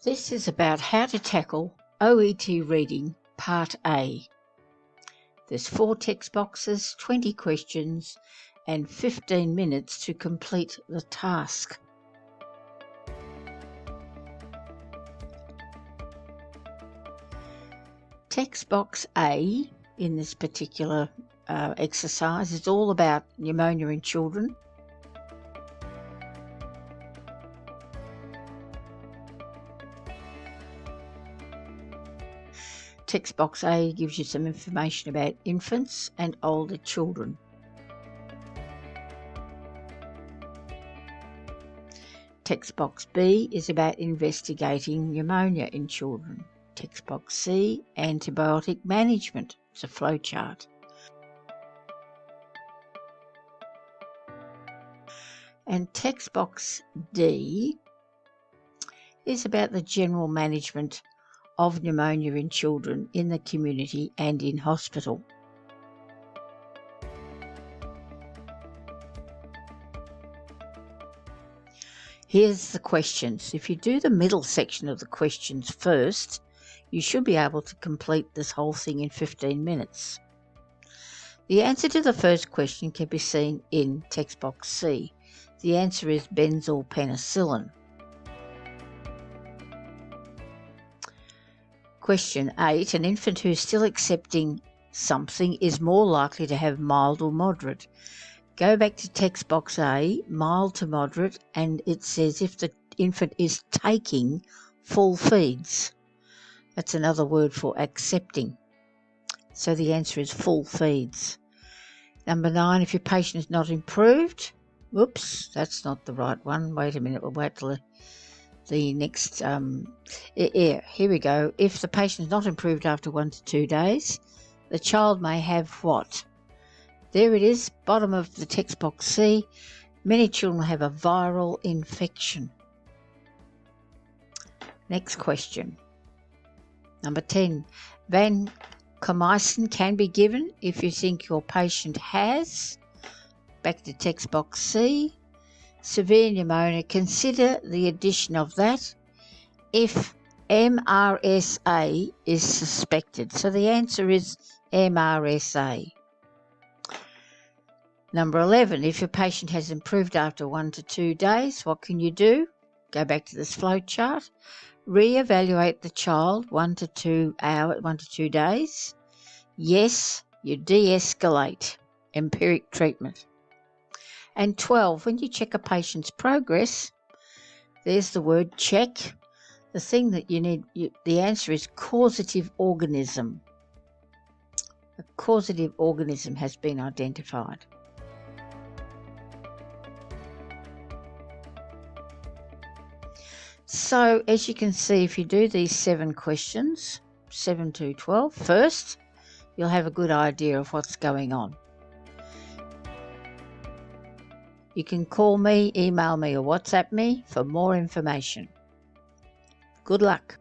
This is about how to tackle OET reading Part A. There's 4 text boxes, 20 questions and 15 minutes to complete the task. Text box A in this particular exercise is all about pneumonia in children. Text box A gives you some information about infants and older children. Text box B is about investigating pneumonia in children. Text box C, antibiotic management. It's a flowchart. And text box D is about the general management of pneumonia in children in the community and in hospital. Here's the questions. If you do the middle section of the questions first, you should be able to complete this whole thing in 15 minutes. The answer to the first question can be seen in text box C. The answer is benzylpenicillin. Question 8. An infant who is still accepting something is more likely to have mild or moderate. Go back to text box A, mild to moderate, and it says if the infant is taking full feeds. That's another word for accepting. So the answer is full feeds. Number 9. If your patient is not improved. Whoops, that's not the right one. Wait a minute, we'll wait till the next, here we go. If the patient is not improved after 1 to 2 days, the child may have what? There it is, bottom of the text box C. Many children have a viral infection. Next question. Number 10. Vancomycin can be given if you think your patient has. Back to text box C. Severe pneumonia, consider the addition of that if MRSA is suspected. So the answer is MRSA. Number 11, if your patient has improved after 1 to 2 days, what can you do? Go back to this flow chart. Re-evaluate the child 1 to 2 days. Yes, you de-escalate empiric treatment. And 12, when you check a patient's progress, there's the word check. The thing that you need, the answer is causative organism. A causative organism has been identified. So, as you can see, if you do these 7 questions, 7 to 12, first, you'll have a good idea of what's going on. You can call me, email me or WhatsApp me for more information. Good luck.